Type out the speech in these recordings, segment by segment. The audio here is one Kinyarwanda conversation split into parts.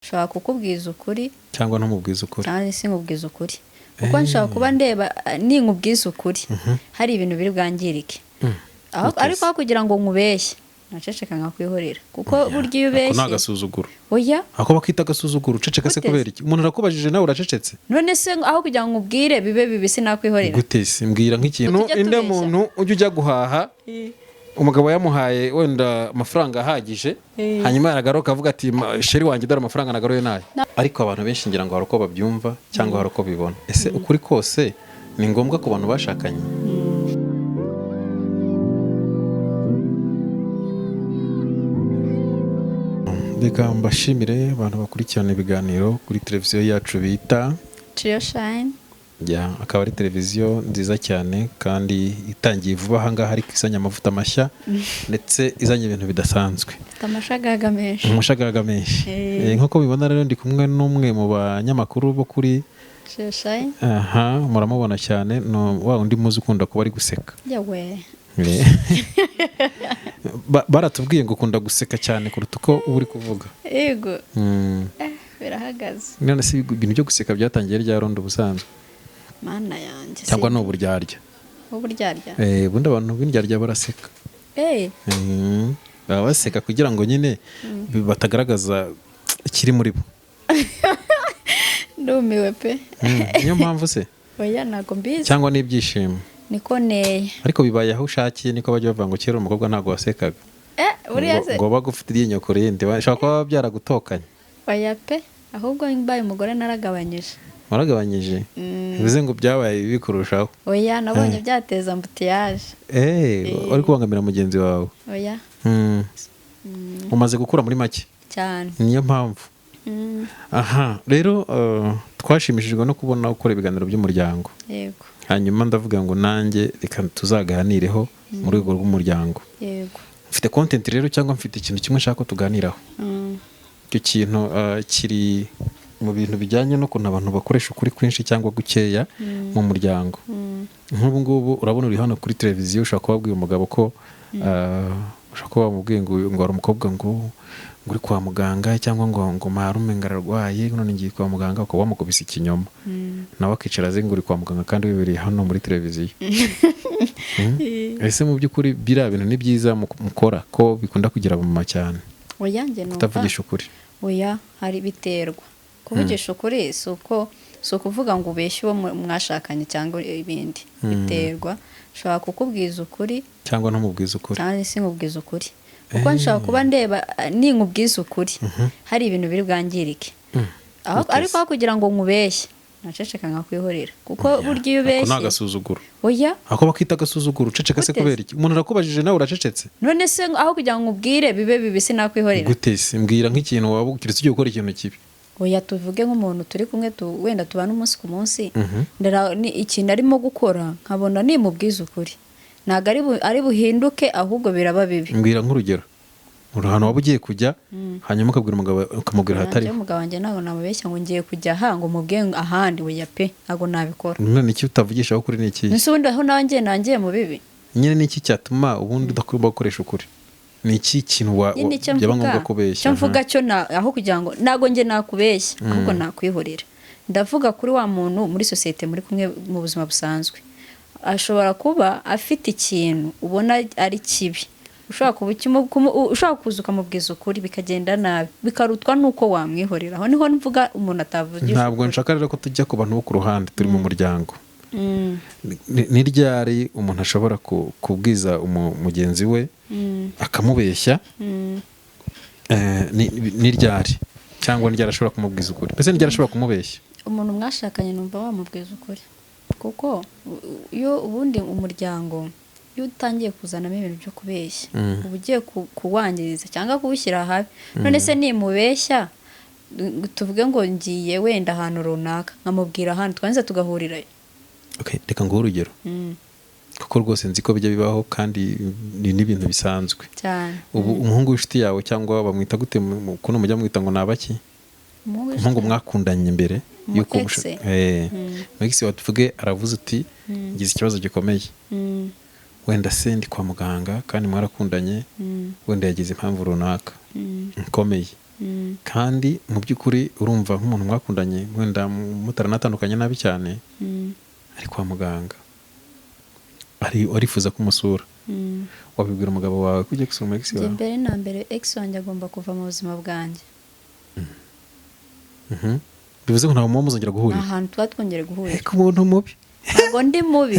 nshobora kukubwiza ukuri cyangwa ntumubwiza ukuri cyangwa se nkubwiza ukuri kuko nshobora kuba ndeba ninkubwiza ukuri hari ibintu biri bwangirike ariko aho kugira ngo nkubeshye naceceka nkakwihorera kuko burya iyo ubeshye ako nagasuzuguro oya ako bakita agasuzuguro uceceka se kubera iki umuntu arakubajije nawe uracecetse none se aho kugira ngo nkubwire bibe bibisi nakwihorera gute se mbwira nk'ikintu inde muntu ujya guhaha umugabo yamuhaye wenda amafaranga ahagije hanyuma yaragaruka avuga ati sheri wanjye dore amafaranga nagaruye nayo ariko abantu benshi ngira ngo hari uko babyumva cyangwa hari uko bibona ese ukuri kose ni ngombwa ku bantu bashakanye reka mbashimire abantu bakurikirana ibiganiro kuri televiziyo yacu bita Trio Shine akaba ari televiziyo nziza cyane kandi itangiye vuba ahangaha ariko izanye amavuta mashya ndetse izanye ibintu bidasanzwe amashagaga menshi nk'uko mubibona rero ndi kumwe n'umwe mu banyamakuru bo kuri Trio Shine muramubona cyane wa undi muzi ukunda kuba ari guseka baratubwiye ngo ukunda guseka cyane kuruta uko uba uri kuvuga yego birahagaze none se ibintu byo guseka byatangiye ryaronda ubusanzwe mana yanjye cyangwa ni uburyarya ubundi abantu b'indyarya baraseka baba baseka kugira ngo nyine batagaragaza ikiri muri bo ndumiwe pe niyo mpamvu se oya ntago mbizi cyangwa n'ibyishimo niko neye ariko bibaye aho ushakiye niko bajya bavuga ngo kera umukobwa ntabwo wasekaga ngo bagufite iryinyo ku rindi bashobora kuba byaragutokanye oya pe ahubwo mbaye umugore naragabanyije waragabanyije bivuze ngo byabaye bibi kurushaho oya nabonye byateza ambutiyaje wari kubangamira mugenzi wawe oya umaze gukura muri make cyane niyo mpamvu rero twashimishijwe no kubona ukora ibiganiro by'umuryango yego hanyuma ndavuga ngo nanjye reka tuzaganireho mu rwego rw'umuryango yego mfite content rero cyangwa mfite ikintu kimwe nshaka ko tuganiraho icyo kintu kiri mu bintu bijyanye n'ukuntu abantu bakoresha ukuri kwinshi cyangwa gukeya mu muryango nk'ubu ngubu urabona uri hano kuri televiziyo ushobora kubabwira umugabo ko ushobora kuba wamubwiye ngo hari umukobwa ngo uri kwa muganga cyangwa ngo marume ngo ararwaye none ngiye kwa muganga ukaba wamukubise ikinyoma nawe akicara azi ngo uri kwa muganga kandi wibereye hano muri televiziyo ese mu by'ukuri biriya bintu ni byiza mukora ko bikunda kugira abamama cyane oya njye numva utavugisha ukuri oya hari biterwa kuvugisha ukuri si ukuvuga ngo ubeshye uwo mwashakanye cyangwa ibindi biterwa nshobora kukubwiza ukuri cyangwa ntumubwiza ukuri cyangwa se nkubwiza ukuri kuko nshobora kuba ndeba ninkubwiza ukuri hari ibintu biri bwangirike ariko aho kugira ngo nkubeshye naceceka nkakwihorera kuko burya iyo ubeshye ako nagasuzuguro oya ako bakita agasuzuguro uceceka se kubera iki umuntu arakubajije nawe uracecetse none se aho kugira ngo nkubwire bibe bibisi nakwihorera gute se mbwira nk'ikintu waba ukiretse ugiye gukora ikintu kibi oya tuvuge nk'umuntu turi kumwe wenda tubana umunsi ku munsi ikintu arimo gukora nkabona nimubwiza ukuri ntabwo ari buhinduke ahubwo biraba bibi mbwira nk'urugero ahantu waba ugiye kujya hanyuma ukabwira umugabo ukamubwira ahatari umugabo wanjye ntabwo namubeshya ngo ngiye kujya ngo mubwiye ahandi weya pe ntabwo nabikora none iki utavugishaho ukuri ni iki nese ubundi aho nawe nangiye mu bibi nyine ni iki cyatuma ubundi udakwiye gukoresha ukuri ni iki kintu byaba ngombwa kubeshya icyo mvuga cyo aho kugira ngo ntabwo njye nakubeshya ahubwo nakwihorera ndavuga kuri wa muntu muri sosiyete muri kumwe mu buzima busanzwe ashobora kuba afite ikintu ubona ari kibi ushobora kuza ukamubwiza ukuri bikagenda nabi bikarutwa n'uko wamwihorera aho niho mvuga umuntu atavugisha ntabwo nshaka rero ko tujya ku bantu bo ku ruhande turi mu muryango ni ryari umuntu ashobora kubwiza mugenzi we akamubeshya ni ryari cyangwa ryari ashobora kumubwiza ukuri mbese ryari ashobora kumubeshya umuntu mwashakanye numva wamubwiza ukuri kuko iyo ubundi umuryango iyo utangiye kuzanamo ibintu byo kubeshya uba ugiye kuwangiriza cyangwa kuwushyira habi none se nimubeshya tuvuge ngo ngiye wenda ahantu runaka nkamubwira ahantu twanze tugahurirayo reka nguhe urugero kuko rwose nzi ko bijya bibaho kandi ni n'ibintu bisanzwe cyane ubu umuhungu w'inshuti yawe cyangwa bamwita gute kuno mujya mwita ngo ni abaki umuhungu mwakundanye mbere yuko mugisi watuvuge aravuze uti ngize ikibazo gikomeye wenda se ndi kwa muganga kandi mwarakundanye wenda yagize impamvu runaka nkomeye kandi mu by'ukuri urumva nk'umuntu mwakundanye wenda mutaranatandukanye nabi cyane ari kwa muganga arifuza kumusura wabibwira umugabo wawe ko ugiye gusura umu ex wawe? mbere na mbere ex wanjye agomba kuva mu buzima bwanjye. bivuze ngo ntabwo muba muzongera guhurira? ahantu tuba twongere guhurira. ariko umuntu mubi ntabwo ndi mubi.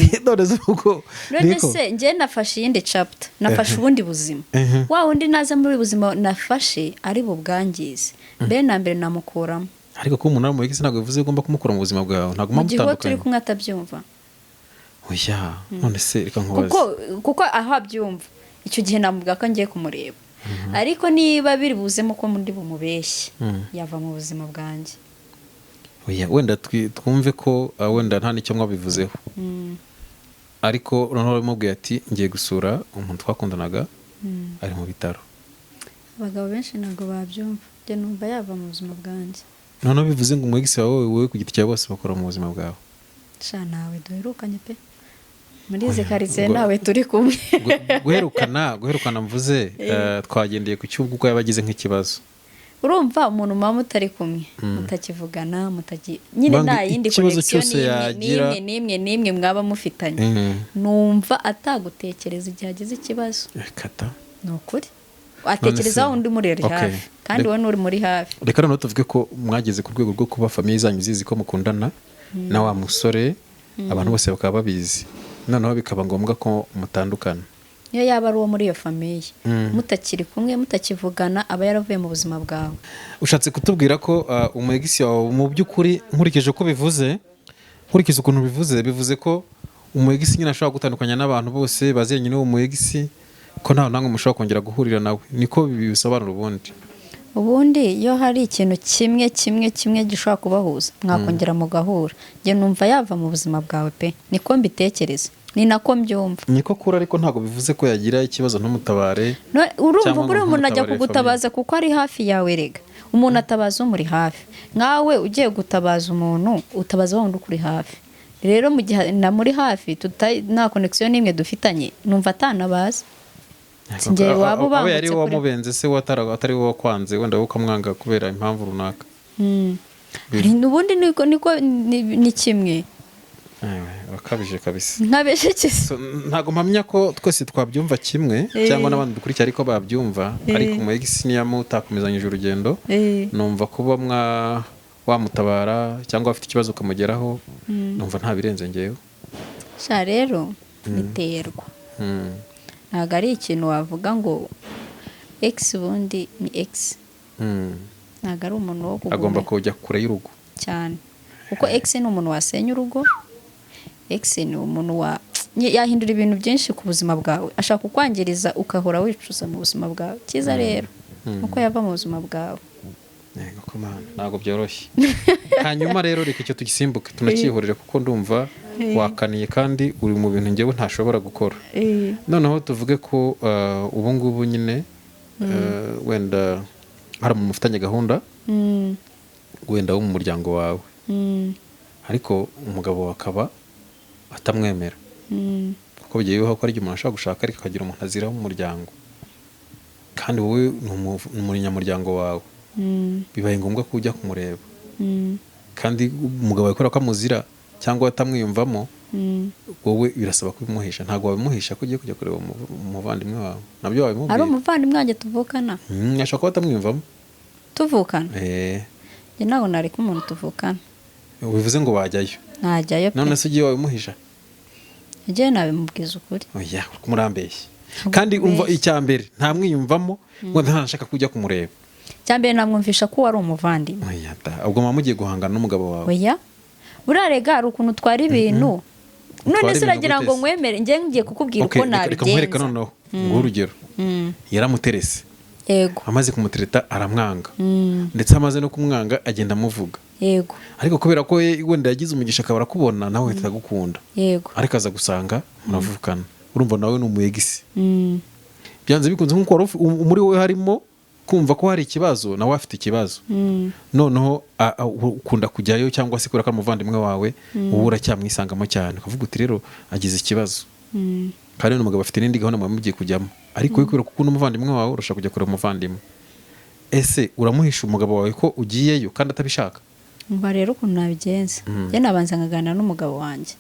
none se njye nafashe iyindi chapter, nafashe ubundi buzima. wa wundi naza muri buzima nafashe ari bubwangize, mbere na mbere namukuramo. ariko ko umuntu ari mu ex ntabwo bivuze ugomba kumukura mu buzima bwawe, ntabwo mu gihe mutandukanye. turi kumwe atabyumva. oya none se reka nkubaze, kuko aho abyumva icyo gihe namubwira ko ngiye kumureba. ariko niba biri buzemo ko ndi bumubeshye yava mu buzima bwanjye. oya wenda twumve ko wenda nta n'icyo mwabivuzeho, ariko noneho bamubwiye ati ngiye gusura umuntu twakundanaga ari mu bitaro. abagabo benshi ntabwo babyumva, njye numva yava mu buzima bwanjye. noneho bivuze ngo umwegisi wawe wowe ku giti cyawe bose bakora mu buzima bwawe? sha nawe duherukanye pe, muri izi karitsiye nawe turi kumwe. guherukana mvuze twagendeye ku cyubwo uko yaba agize nk'ikibazo. urumva umuntu muba mutari kumwe mutakivugana nyine nta yindi connection n'imwe mwaba mufitanye, numva atagutekereza igihe agize ikibazo. ni ukuri atekereza undi mureri hafi, kandi wowe n'uri muri hafi. reka noneho tuvuge ko mwageze ku rwego rwo kuba famiye zanyu zizi ko mukundana na wa musore, abantu bose bakaba babizi, noneho bikaba ngombwa ko mutandukana. iyo yaba ari uwo muri iyo famiye mutakiri kumwe mutakivugana aba yaravuye mu buzima bwawe. ushatse kutubwira ko umwegisi wawe mu by'ukuri nkurikije uko bivuze, nkurikije ukuntu bivuze ko umwegisi nyine ashobora gutandukanya n'abantu bose baziranye n'uwo mwegisi, ko ntawe namwe mushobora kongera guhurira nawe, niko bisobanura ubundi iyo hari ikintu kimwe gishobora kubahuza mwakongera mugahura, njye numva yava mu buzima bwawe pe, niko mbitekereza, ni nako mbyumva. niko kura, ariko ntabwo bivuze ko yagira ikibazo numutabare. urumva buri umuntu ajya kugutabaza kuko ari hafi yawe. Rega umuntu atabaza umuri hafi, nkawe ugiye gutabaza umuntu utabaza wundi ukuri hafi. rero mu gihe na muri hafi nta connection n'imwe dufitanye, numva atanabaza. singiye waba ubangutse yari wamubenze se atari wowe wakwanze, wenda wowe ukamwanga kubera impamvu runaka. ubundi niko ni kimwe. wakabije kabisa. nkabeshe kese. ntago mpamya ko twese twabyumva kimwe cyangwa n'abandi dukurikira ariko babyumva, ariko umwegisi niyo mutakomezanyije urugendo, numva kuba wamutabara cyangwa afite ikibazo ukamugeraho, numva nta birenze ngewe. sha rero biterwa, ntabwo ari ikintu wavuga ngo ex ubundi ni ex. ntabwo ari umuntu wo kuguma, agomba kujya kure y'urugo cyane, kuko ex ni umuntu wasenya urugo. ex ni umuntu yahindura ibintu byinshi ku buzima bwawe, ashaka kukwangiriza ukahora wicuza mu buzima bwawe. cyiza rero uko yava mu buzima bwawe. ntabwo byoroshye. hanyuma rero reka icyo tugisimbuke tunakihurire, kuko ndumva wakaniye kandi uri mu bintu ngewe ntashobora gukora. noneho tuvuge ko ubu ngubu nyine wenda hari umuntu ufitanye gahunda wenda wo mu muryango wawe, ariko umugabo wawe akaba atamwemera, kuko bigiye bibaho ko ari igihe umuntu ashobora gushaka ariko akagira umuntu aziraho mu muryango, kandi wowe ni umunyamuryango wawe, bibaye ngombwa ko ujya kumureba, kandi umugabo wawe kubera ko amuzira cyangwa atamwiyumvamo, wowe birasaba kubimuhisha. ntabwo wabimuhisha ko ugiye kujya kureba umuvandimwe wawe, nabyo wabimubwiye. ari umuvandimwe wanjye tuvukana, ashobora kuba atamwiyumvamo. tuvukana njye ntabwo nareka umuntu tuvukana. bivuze ngo wajyayo? ntajyayo pe. none se ugiye wabimubwiza ukuri? oya kumurambeshya. kandi umva icya mbere ntamwiyumvamo, ngo ntashaka kujya kumureba. icya mbere namwumvisha ko wari umuvandimwe. oya ubwo mama mugiye guhangana n'umugabo wawe. oya burarega hari ukuntu twara ibintu. none se uragira ngo nkwemere, njye ngiye kukubwira uko nabigenza. nkwereka noneho urugero. yaramuterese, yego, amaze kumutereta aramwanga, ndetse amaze no kumwanga agenda amuvuga, yego, ariko kubera ko wenda yagize umugisha akaba arakubona nawe ahita agukunda, yego, ariko aza gusanga muravukana. urumva nawe ni umwegisi. byanze bikunze nk'uko muri wowe harimo kumva ko hari ikibazo, nawe afite ikibazo, noneho ukunda kujyayo, cyangwa se kubera ko ari umuvandimwe wawe, wowe uracyamwisangamo cyane, ukavuga uti rero agize ikibazo, kandi n'umugabo afite n'indi gahunda mugiye kujyamo, ariko kubera ko ukunda umuvandimwe wawe urashaka kujya kureba umuvandimwe. ese uramuhisha umugabo wawe ko ugiyeyo kandi atabishaka? mba rero ukuntu nabigenza njye nabanza nkaganira n'umugabo wanjye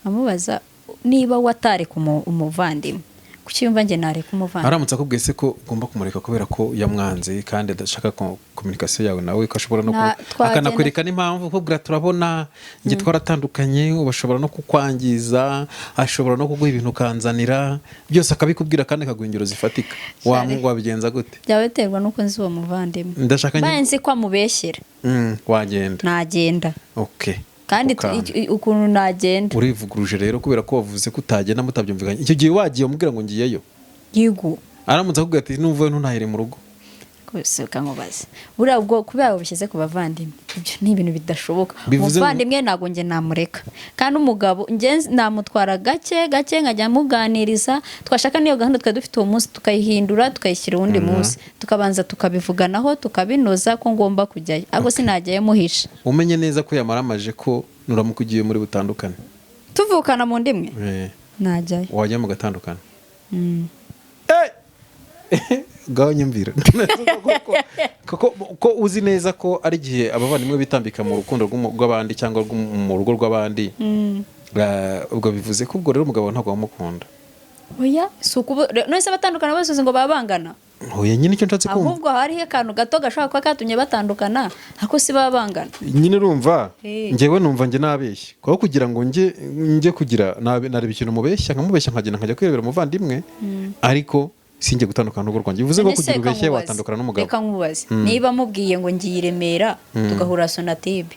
amubaza niba watareka umuvandimwe kuki yumva njye nareka umuvandimwe. aramutse akubwiye se ko ugomba kumureka kubera ko yamwanze kandi adashaka komunikasiyo yawe nawe ko ashobora no akanakwereka n'impamvu kubwira turabona njye twaratandukanye ubashobora no kukwangiza, ashobora no kuguha ibintu ukanzanira byose akabikubwira kandi akaguha ingero zifatika, wabigenza gute? byaba biterwa n'uko nzi uwo muvandimwe. ndashaka nzi ko amubeshyera wagenda nagenda okay. kandi ukuntu nagenda urivuguruje rero kubera ko wavuze ko utagenda mutabyumvikanye. icyo gihe wagiye umubwira ngo ngiyeyo yigo aramutse akubwira ati nuvuye ntunahere mu rugo kose ukamubaza buriya ubwo kubera ubishyize ku bavandimwe ibyo ni ibintu bidashoboka. umuvandimwe ntabwo njye namureka kandi umugabo njye namutwara gake nkajya muganiriza twashaka niyo gahunda twari dufite uwo munsi tukayihindura tukayishyira uwundi munsi tukabanza tukabivuganaho tukabinoza ko ngomba kujyayo ahubwo sinajyayo muhisha. umenye neza ko yamaramaje ko nuramuka ugiye muri butandukane tuvukana mu ndimwe najyayo wajya mu gatandukana gaho nyumvira ko uzi neza ko ari igihe abavandimwe bitambika mu rukundo rw'abandi cyangwa mu rugo rw'abandi ubwo bivuze ko ubwo rero umugabo ntabwo wamukunda. oya si none se batandukana bose ngo baba bangana? oya nyine icyo nshatse kumva ahubwo hariho akantu gato gashobora kuba katumye batandukana ariko si baba bangana nyine urumva. njyewe numva njye nabeshya kuko kugira ngo njye kugira nareba ikintu mubeshya nkamubeshya nkagenda nkajya kwirebera umuvandimwe ariko sinjye gutandukana n'urugo rwanjye. bivuze ngo kugira ubeshye watandukana n'umugabo. reka nkubaze niba mubwiye ngo ngiye i Remera tugahura Sonatube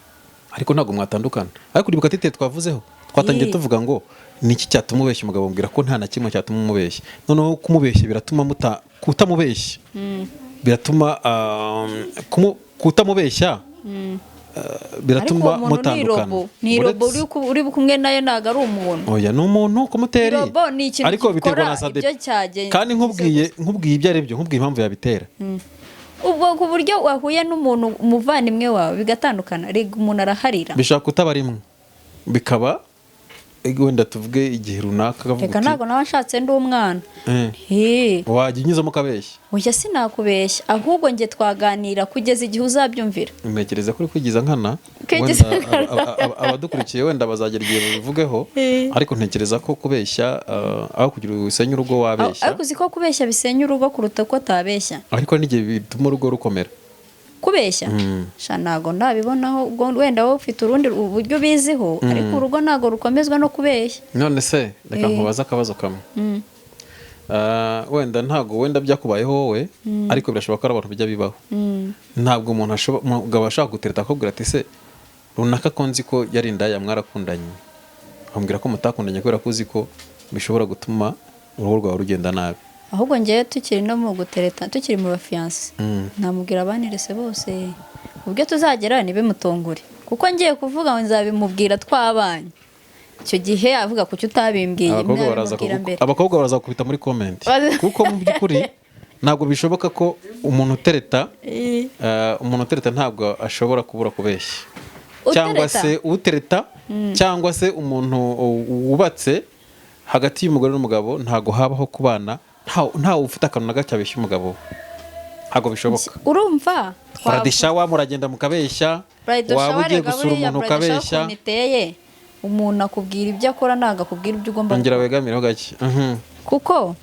ariko ntabwo mwatandukana. ariko uribuka tite twavuzeho twatangiye tuvuga ngo niki cyatuma ubeshya umugabo mbwira ko nta na kimwe cyatuma umubeshya. noneho kumubeshya biratuma kutamubeshya biratuma kutamubeshya biratuma mutandukana. ni robo uri kumwe nayo ntago ari umuntu. oya ni umuntu kumuteri ariko biterwa na sade kandi nkubwiye ibyo ari byo nkubwiye impamvu yabitera. ubwo ku buryo wahuye n'umuntu umuvandimwe wawe bigatandukana rega umuntu araharira bishaka kutaba rimwe bikaba wenda tuvuge igihe runaka akavuga reka ntabwo nawe nshatse ndi umwana wajya unyuzamo ukabeshya. oya sinakubeshya ahubwo njye twaganira kugeza igihe uzabyumvira. ntekereza ko uri kwigiza nkana abadukurikiye wenda bazagera igihe babivugeho ariko ntekereza ko kubeshya aho kugira usenya urugo wabeshya. ariko uzi ko kubeshya bisenya urugo kuruta ko utabeshya. ariko n'igihe bituma urugo rukomera kubeshya ntabwo ndabibonaho wenda wowe ufite urundi buryo biziho ariko urugo ntabwo rukomezwa no kubeshya. none se reka nkubaze akabazo kamwe wenda ntabwo wenda byakubayeho wowe ariko birashoboka ko ari abantu bijya bibaho. ntabwo umugabo ashaka gutereta akubwira ati se runaka ko nzi ko yari indaya mwarakundanye akambwira ko mutakundanye kubera ko uzi ko bishobora gutuma urugo rwawe rugenda nabi. ahubwo ngewe tukiri no mu gutereta tukiri mu bafiyanse namubwira abanirese bose ubwo tuzagera ntibimutungure kuko ngiye kuvuga ngo nzabimubwira twabanye icyo gihe avuga kuki utabimbwiye. abakobwa baraza gukubita muri komenti kuko mu by'ukuri ntabwo bishoboka ko umuntu utereta ntabwo ashobora kubura kubeshya cyangwa se utereta cyangwa se umuntu wubatse hagati y'umugore n'umugabo ntabwo habaho kubana ntawe ufite akantu na gake abeshya umugabo ntabwo bishoboka. urumva baradishawa muragenda mukabeshya waba ugiye gusura umuntu ukabeshya umuntu akubwira ibyo akora ntabwo akubwira ibyo ugomba ongera wegamireho gake kuko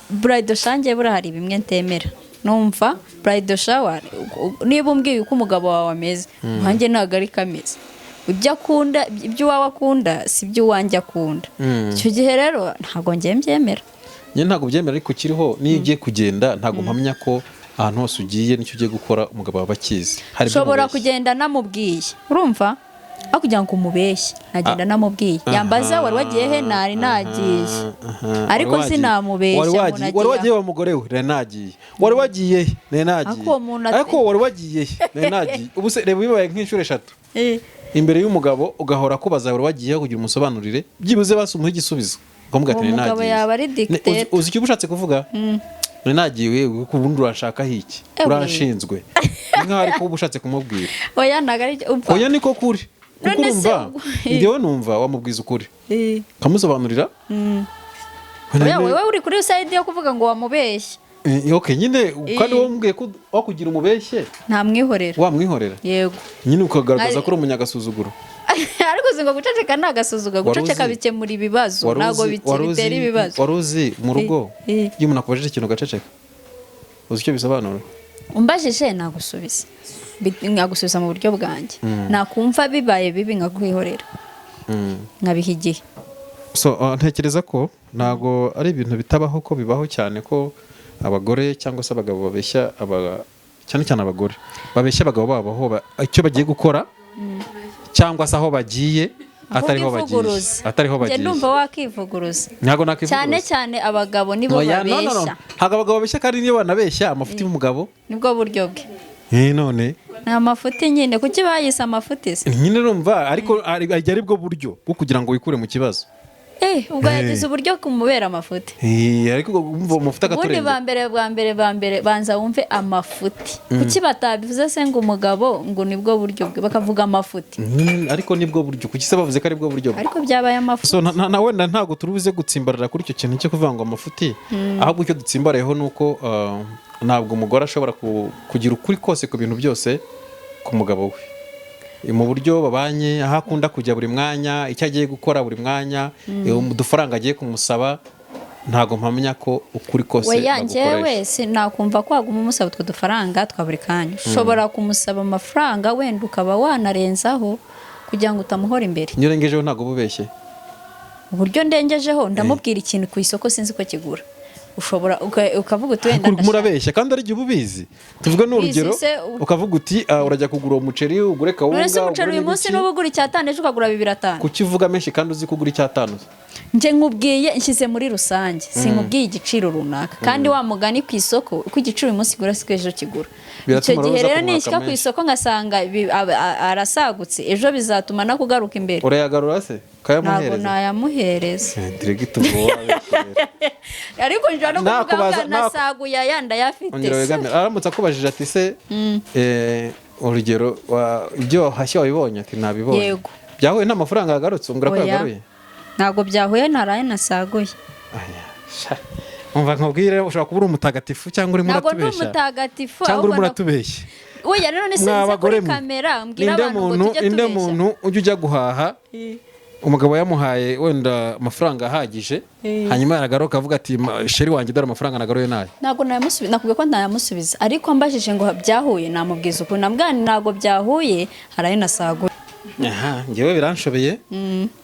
burayidi shange buriya hari bimwe ntemera numva burayidi shawa niba umbwiye uko umugabo wawe ameze nkanjye ntabwo ari kameze ibyo akunda ibyo iwawe akunda si ibyo uwanjye akunda icyo gihe rero ntabwo ngiye mbyemera. njye ntabwo byemera ariko kiriho niyo ugiye kugenda ntabwo mpamya ko ahantu hose ugiye nicyo ugiye gukora umugabo waba akizi. ushobora kugenda namubwiye urumva aho kugira ngo umubeshye nagenda namubwiye yambaza wari wagiye he nari nagiye ariko sinamubeshya wari wagiye wa mugore we nari nagiye wari wagiye nari nagiye ariko wari wagiye nari nagiye ubu se reba bibaye nk'inshuro 3 imbere y'umugabo ugahora kubaza wari wagiye kugira umusobanurire byibuze basumuha igisubizo ngombwa ati nari nagiye. umugabo yaba ari dictator uzi icyo ushatse kuvuga nari nagiye ku bundi urashaka hiki urashinzwe nkaho ariko uba ushatse kumubwira oya ntago ari oya niko kuri kuko urumva njyewe numva wamubwiza ukuri kamusobanurira wowe uri kuri side yo kuvuga ngo wamubeshye Okay, nyine kandi wambwiye ko wakugira umubeshye ntamwihorera wamwihorera yego nyine ukagaragaza ko uri umunyagasuzuguro. ariko singo guceceka ni agasuzuguro, guceceka bikemura ibibazo ntabwo bitera ibibazo. Wari uzi mu rugo iyo umuntu akubajije ikintu ugaceceka uzi icyo bisobanura? umbajije nkagusubiza mu buryo bwanjye, nakumva bibaye bibi nkakwihorera nkabiha igihe. So ntekereza ko ntabwo ari ibintu bitabaho, ko bibaho cyane ko abagore cyangwa se abagabo babeshya cyane cyane abagore babeshya abagabo babo aho icyo bagiye gukora cyangwa se aho bagiye atariho bagiye. Ndumva wakivuguruza ntabwo nakivuguruza cyane abagabo nibo babeshya. ntabwo abagabo babeshya, kandi niyo banabeshya amafuti y'umugabo nibwo buryo bwe. none ni amafuti nyine, kuki bayise amafuti se? nyine urumva, ariko ari bwo buryo bwo kugira ngo wikure mu kibazo. ubwo yagize uburyo kumubera amafuti. ariko umva amafuti agaturenge. ubundi ba mbere banza wumve amafuti. Kuki batabivuze se ngo umugabo ngo nibwo buryo bwe bakavuga amafuti? ariko nibwo buryo, kuki se bavuze ko ari bwo buryo bwe? Ariko byabaye amafuti. So wenda ntabwo turubuze gutsimbarara kuri icyo kintu cyo kuvuga ngo amafuti, ahubwo icyo dutsimbarayeho ni uko ntabwo umugore ashobora kugira ukuri kose ku bintu byose ku mugabo we, mu buryo babanye, aho akunda kujya buri mwanya, icyo agiye gukora buri mwanya, udufaranga agiye kumusaba, ntabwo mpamya ko ukuri kose bagukoresha. Njyewe sinakumva ko waguma umusaba utwo dufaranga twa buri kanya. Ushobora kumusaba amafaranga wenda ukaba wanarenzaho kugira ngo utamuhora imbere. Iyo urengejeho ntabwo ububeshye. Uburyo ndengejeho ndamubwira ikintu ku isoko sinzi ko kigura. Ushobora ukavuga uti wenda murabeshya kandi ari igihe ubizi. Tuvuge n'urugero ukavuga uti urajya kugura umuceri, ugure kawunga. Uretse umuceri uyu munsi n'ubugura icyatanu ejo ukagura 2,500. Kuki uvuga menshi kandi uzi kugura icyatanu? Nje nkubwiye nshyize muri rusange, sinkubwiye igiciro runaka. Kandi wa mugani ku isoko uko igiciro uyu munsi kigura siko ejo kigura. Icyo gihe rero nishyika ku isoko ngasanga arasagutse, ejo bizatuma nakugaruka imbere. Urayagarura se? Ntabwo nayamuhereza. Diregito vuba. Ariko njya no kuvuga nasaguye ayanda yafite. Aramutse akubajije ati se urugero ibyo wahashye wabibonye? Ati nabibonye. Yego. Byahuye n'amafaranga yagarutse umbwira ko yagaruye? Ntabwo byahuye, naraye nasaguye. Umva nkubwire, ushobora kuba uri umutagatifu cyangwa urimo uratubeshya. Ntabwo ndi umutagatifu, cyangwa urimo uratubeshya. Oya rero nisize kuri kamera mbwira abantu ngo tujye tubeshya. Inde muntu ujya guhaha umugabo yamuhaye wenda amafaranga ahagije, hanyuma yaragaruka avuga ati sheri wanjye dore amafaranga nagaruye nayo. Ntabwo nayamusubiza, nakubwiye ko ntayamusubiza, ariko mbajije ngo byahuye namubwiza uko nabwani ntabwo byahuye, haraye nasaguye. Ngewe biranshobeye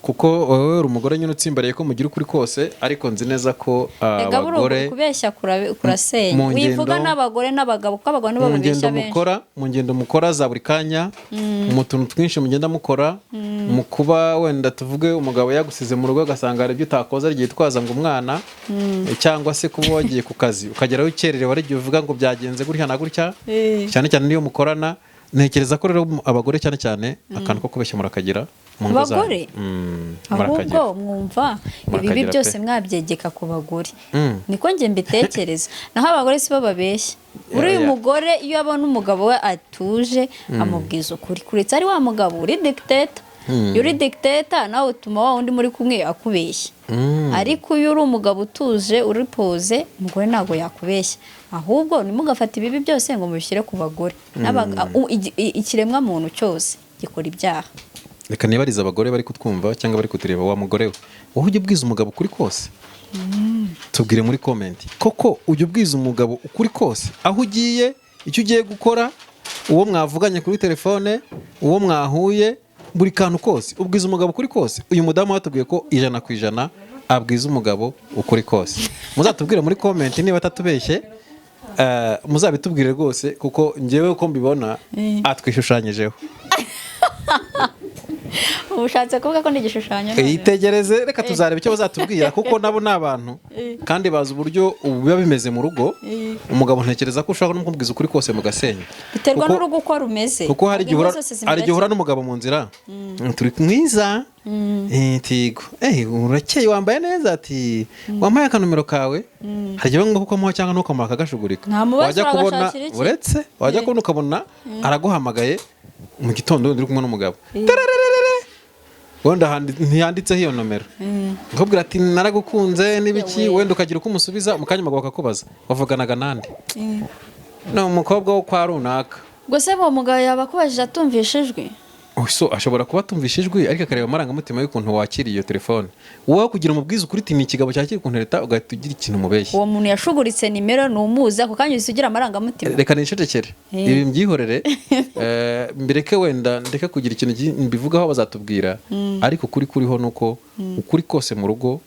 kuko wowe uri umugore nyine utsimbariye ko mugira ukuri kose, ariko nzi neza ko abagore kubeshya kurasenya. Wivuga n'abagore n'abagabo kuko abagabo nibo babeshya benshi. Mu ngendo mukora za buri kanya, mu tuntu twinshi mugenda mukora, mu kuba wenda tuvuge umugabo yagusize mu rugo agasanga hari ibyo utakoze, ari igihe twaza ngo umwana, cyangwa se kuba wagiye ku kazi ukageraho ukererewe, ari igihe uvuga ngo byagenze gutya na gutya, cyane cyane niyo mukorana. Ntekereza ko rero abagore cyane cyane akantu ko kubeshya murakagira mu ngo zanyu. Abagore ahubwo mwumva ibibi byose mwabyegeka ku bagore, niko njye mbitekereza. Naho abagore sibo babeshya. Uyu mugore iyo abona umugabo we atuje amubwiza ukuri, kuretse ari wa mugabo uri dictator. Yuri dictator nawe utuma wa undi muri kumwe akubeshya. Ariko iyo uri umugabo utuje uri pose, umugore ntabwo yakubeshya. Ahubwo nimugafata ibibi byose ngo mubishyire ku bagore. Ikiremwa muntu cyose gikora ibyaha. Reka nibariza abagore bari kutwumva cyangwa bari kutureba, wa mugore we wowe ujye ubwiza umugabo ukuri kose? Tubwire muri comment. Koko ujye ubwiza umugabo ukuri kose aho ugiye, icyo ugiye gukora, uwo mwavuganye kuri telefone, uwo mwahuye, buri kantu kose ubwiza umugabo ukuri kose? Uyu mudamu watubwiye ko 100% abwiza umugabo ukuri kose. Muzatubwire muri comment niba atatubeshye, muzabitubwire rwose kuko njyewe uko mbibona atwishushanyijeho. Ubushatse kuvuga ko n'igishushanyo none. Itegereze, reka tuzareba icyo bazatubwira kuko nabo n'abantu kandi bazi uburyo biba bimeze mu rugo. Umugabo ntekereza ko ushobora no kumubwiza ukuri kose mu gasenya. Biterwa n'urugo uko rumeze. Kuko hari igihe uhura n'umugabo mu nzira, turi mwiza, tigo, urakeye wambaye neza, ati wampaye akanomero kawe, hagiye ngo kuko muha cyangwa nuko makagashugurika. Wajya kubona uretse, wajya kubona ukabona araguhamagaye mu gitondo uri kumwe n'umugabo. wenda ntiyanditseho iyo nomero nkubwira ati naragukunze n'ibiki wenda ukagira uko umusubiza mu kanya umugabo akakubaza wavuganaga nande ni umukobwa wo kwa runaka gusa uwo mugabo yaba akubajije atumvishe ijwi so ashobora kuba atumvishe ijwi ariko akareba amarangamutima y'ukuntu wakiriye iyo telefone wowe kugira umubwiza ukuri ni ikigabo cyakira ukuntu leta ugahita ugira ikintu umubeshya uwo muntu yashuguritse nimero ni umuzi ako kanya uhise ugira amarangamutima reka nicecekere ibi mbyihorere mbireke wenda ndeke kugira ikintu mbivugaho bazatubwira ariko ukuri kuriho nuko ukuri kose mu rugo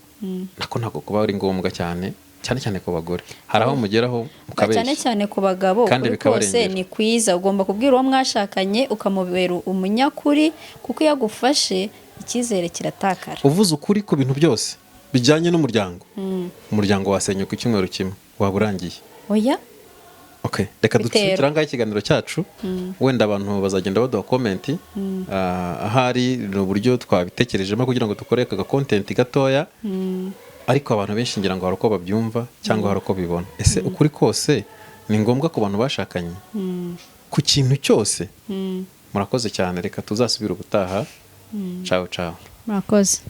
nako ntabwo kuba ari ngombwa cyane cyane ku bagore hari aho mugeraho mukabeshya cyane ku bagabo kandi kose ni kwiza ugomba kubwira uwo mwashakanye ukamubera umunyakuri kuko iyo agufashe icyizere kiratakara uvuze ukuri ku bintu byose bijyanye n'umuryango umuryango wasenyuka icyumweru kimwe waba urangiye oya reka dusubikira ngaho ikiganiro cyacu wenda abantu bazagenda baduha komenti ahari ni uburyo twabitekerejemo kugira ngo dukore aka kontenti gatoya ariko abantu benshi ngira ngo hari uko babyumva cyangwa hari uko bibona ese ukuri kose ni ngombwa ku bantu bashakanye ku kintu cyose murakoze cyane reka tuzasubire ubutaha ciao ciao murakoze